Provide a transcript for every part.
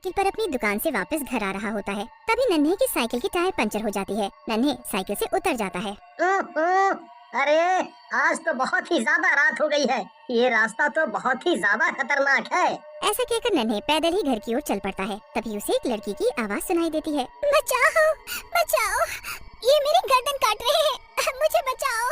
Cycle पर अपनी दुकान से वापस घर आ रहा होता है। तभी नन्हे की साइकिल की टायर पंचर हो जाती है। नन्हे साइकिल से उतर जाता है। अरे आज तो बहुत ही ज्यादा रात हो गई है। ये रास्ता तो बहुत ही ज्यादा खतरनाक है। ऐसा कहकर नन्हे पैदल ही घर की ओर चल पड़ता है। तभी उसे एक लड़की की आवाज सुनाई देती है। बचाओ, बचाओ, ये मेरी गर्दन काट रहे हैं, मुझे बचाओ,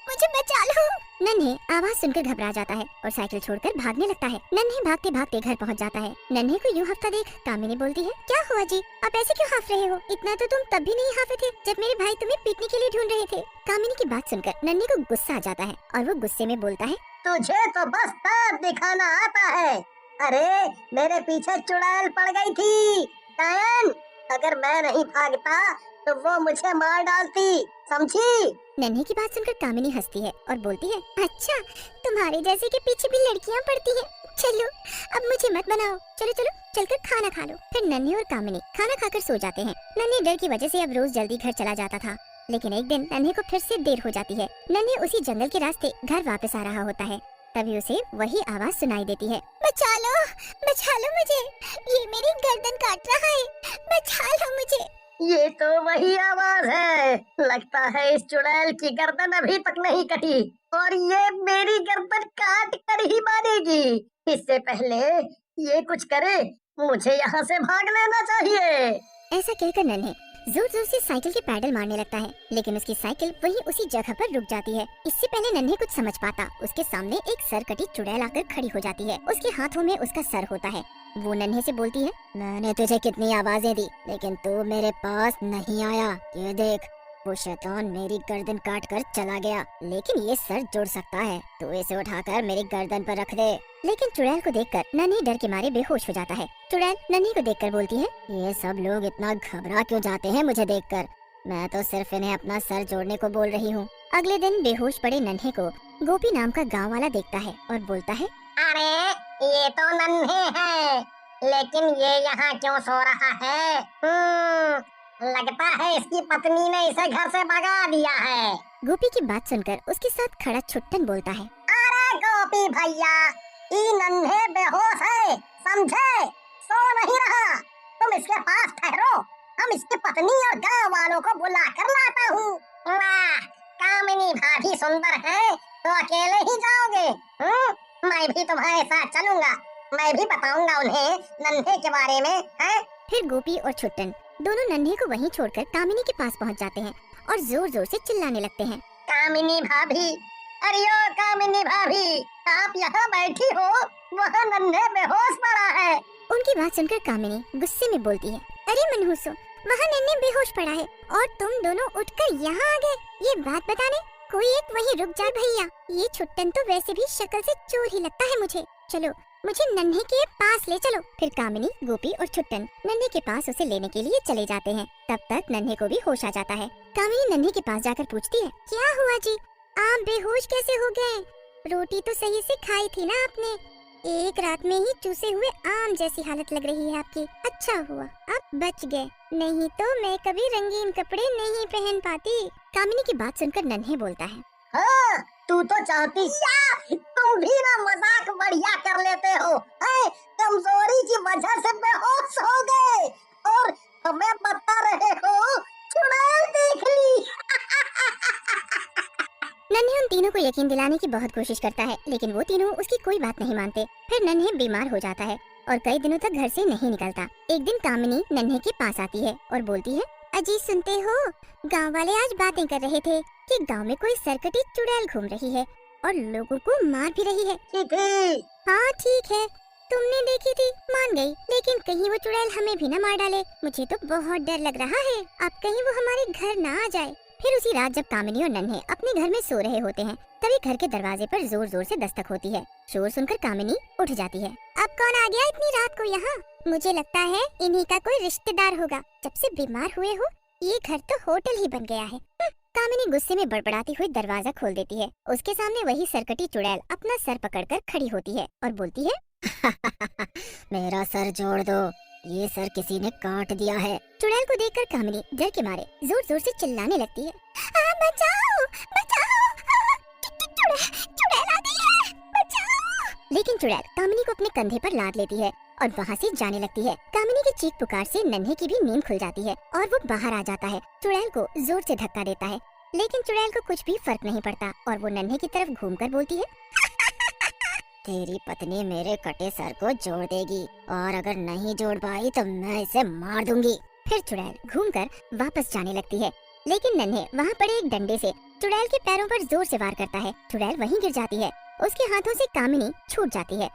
मुझे बचा लो। नन्हे आवाज सुनकर घबरा जाता है और साइकिल छोड़कर भागने लगता है। नन्हे भागते भागते घर पहुंच जाता है। नन्हे को यूं हफ्ता देख कामिनी बोलती है, क्या हुआ जी, आप ऐसे क्यों हाफ रहे हो? इतना तो तुम तब भी नहीं हाफे थे जब मेरे भाई तुम्हें पीटने के लिए ढूंढ रहे थे। कामिनी की बात सुनकर नन्हे को गुस्सा आ जाता है और वो गुस्से में बोलता है, तुझे तो बस ताप दिखाना आता है। अरे मेरे पीछे चुड़ैल पड़ गई थी डायन, अगर मैं नहीं भागता तो वो मुझे मार डालती, समझी? नन्हे की बात सुनकर कामिनी हंसती है और बोलती है, अच्छा तुम्हारे जैसे के पीछे भी लड़कियां पड़ती हैं। चलो अब मुझे मत बनाओ, चलो चलो चलकर खाना खा लो। फिर नन्हे और कामिनी खाना खाकर सो जाते हैं। नन्हे डर की वजह से अब रोज जल्दी घर चला जाता था, लेकिन एक दिन नन्हे को फिर से देर हो जाती है। नन्हे उसी जंगल के रास्ते घर वापस आ रहा होता है। तभी उसे वही आवाज सुनाई देती है, बचा लो मुझे, ये मेरी गर्दन काट रहा है, बचा लो मुझे। ये तो वही आवाज है। लगता है इस चुड़ैल की गर्दन अभी तक नहीं कटी और ये मेरी गर्दन काट कर ही मारेगी। इससे पहले ये कुछ करे, मुझे यहाँ से भाग लेना चाहिए। ऐसा कहकर नन्हे जोर जोर से साइकिल के पैडल मारने लगता है, लेकिन उसकी साइकिल वहीं उसी जगह पर रुक जाती है। इससे पहले नन्हे कुछ समझ पाता, उसके सामने एक सरकटी चुड़ैल आकर खड़ी हो जाती है। उसके हाथों में उसका सर होता है। वो नन्हे से बोलती है, मैंने तुझे कितनी आवाजें दी लेकिन तू मेरे पास नहीं आया। ये देख, वो शैतान मेरी गर्दन काट कर चला गया, लेकिन ये सर जुड़ सकता है, तू इसे उठाकर मेरी गर्दन पर रख दे। लेकिन चुड़ैल को देखकर नन्हे डर के मारे बेहोश हो जाता है। चुड़ैल नन्हे को देखकर बोलती है, ये सब लोग इतना घबरा क्यों जाते हैं मुझे देखकर? मैं तो सिर्फ इन्हें अपना सर जोड़ने को बोल रही हूँ। अगले दिन बेहोश पड़े नन्हे को गोपी नाम का गाँव वाला देखता है और बोलता है, अरे ये तो नन्हे हैं, लेकिन ये यहाँ क्यों सो रहा है? लगता है इसकी पत्नी ने इसे घर से भगा दिया है। गोपी की बात सुनकर उसके साथ खड़ा छुट्टन बोलता है, अरे गोपी भैया, ये नन्हे बेहोश है, समझे? सो नहीं रहा, तुम इसके पास ठहरो, हम इसकी पत्नी और गांव वालों को बुला कर लाता हूँ। वाह, कामिनी भाभी सुंदर है, तो अकेले ही जाओगे? मैं भी तुम्हारे साथ चलूंगा, मैं भी बताऊंगा उन्हें नन्हे के बारे में, है? फिर गोपी और छुट्टन दोनों नन्हे को वहीं छोड़कर कामिनी के पास पहुंच जाते हैं और जोर जोर से चिल्लाने लगते हैं, कामिनी भाभी, अरे ओ कामिनी भाभी, आप यहाँ बैठी हो, वहाँ नन्हे बेहोश पड़ा है। उनकी बात सुनकर कामिनी गुस्से में बोलती है, अरे मनहूसो, वहाँ नन्हे बेहोश पड़ा है और तुम दोनों उठकर यहाँ आ गए ये बात बताने? कोई एक वहीं रुक जा भैया, ये छुट्टन तो वैसे भी शक्ल से चोर ही लगता है मुझे, चलो मुझे नन्हे के पास ले चलो। फिर कामिनी, गोपी और छुट्टन नन्हे के पास उसे लेने के लिए चले जाते हैं। तब तक नन्हे को भी होश आ जाता है। कामिनी नन्हे के पास जाकर पूछती है, क्या हुआ जी, आप बेहोश कैसे हो गए? रोटी तो सही से खाई थी ना आपने? एक रात में ही चूसे हुए आम जैसी हालत लग रही है आपकी। अच्छा हुआ आप बच गए, नहीं तो मैं कभी रंगीन कपड़े नहीं पहन पाती। कामिनी की बात सुनकर नन्हे बोलता है, हाँ, तू तो चाहती या तुम भी ना मजाक बढ़िया कर लेते हो, है? कमजोरी की वजह से बेहोश हो गए और हमें बता रहे हो चुड़ैल देख ली। नन्हे उन तीनों को यकीन दिलाने की बहुत कोशिश करता है, लेकिन वो तीनों उसकी कोई बात नहीं मानते। फिर नन्हे बीमार हो जाता है और कई दिनों तक घर से नहीं निकलता। एक दिन कामिनी नन्हे के पास आती है और बोलती है, अजी सुनते हो, गांव वाले आज बातें कर रहे थे कि गांव में कोई सरकटी चुड़ैल घूम रही है और लोगों को मार भी रही है। हाँ ठीक है, तुमने देखी थी, मान गई, लेकिन कहीं वो चुड़ैल हमें भी न मार डाले। मुझे तो बहुत डर लग रहा है, अब कहीं वो हमारे घर ना आ जाए। फिर उसी रात जब कामिनी और नन्हे अपने घर में सो रहे होते हैं, तभी घर के दरवाजे पर जोर जोर से दस्तक होती है। शोर सुनकर कामिनी उठ जाती है। अब कौन आ गया इतनी रात को यहाँ? मुझे लगता है इन्हीं का कोई रिश्तेदार होगा, जब से बीमार हुए हो ये घर तो होटल ही बन गया है। कामिनी गुस्से में बड़बड़ाती हुई दरवाजा खोल देती है। उसके सामने वही सरकटी चुड़ैल अपना सर पकड़कर खड़ी होती है और बोलती है, मेरा सर जोड़ दो, ये सर किसी ने काट दिया है। चुड़ैल को देखकर कामिनी डर के मारे जोर जोर से चिल्लाने लगती है, बचाओ, बचाओ, चुड़ैल आ गई है, बचाओ। लेकिन चुड़ैल कामिनी को अपने कंधे पर लाद लेती है और वहाँ से जाने लगती है। कामिनी की चीख पुकार से नन्हे की भी नींद खुल जाती है और वो बाहर आ जाता है। चुड़ैल को जोर से धक्का देता है, लेकिन चुड़ैल को कुछ भी फर्क नहीं पड़ता और वो नन्हे की तरफ घूमकर बोलती है, तेरी पत्नी मेरे कटे सर को जोड़ देगी और अगर नहीं जोड़ पाई तो मैं इसे मार दूंगी। फिर चुड़ैल घूमकर वापस जाने लगती है, लेकिन नन्हे वहाँ पड़े एक डंडे से चुड़ैल के पैरों पर जोर से वार करता है। चुड़ैल वहीं गिर जाती है, उसके हाथों से कामिनी छूट जाती है।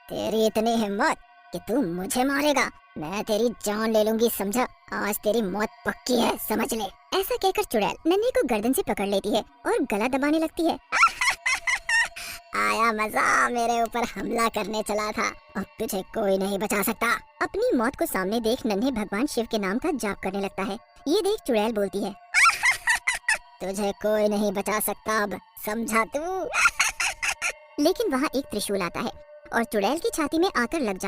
तेरी इतनी हिम्मत कि तू मुझे मारेगा, मैं तेरी जान ले लूंगी, समझा? आज तेरी मौत पक्की है, समझ ले। ऐसा कहकर चुड़ैल नन्हे को गर्दन से पकड़ लेती है और गला दबाने लगती है। आया मजा, मेरे ऊपर हमला करने चला था, अब तुझे कोई नहीं बचा सकता। अपनी मौत को सामने देख नन्हे भगवान शिव के नाम का जाप करने लगता है। ये देख चुड़ैल बोलती है, तुझे कोई नहीं बचा सकता, अब समझा तू। लेकिन वहाँ एक त्रिशूल आता है और चुड़ैल की छाती में आकर लग जाता है।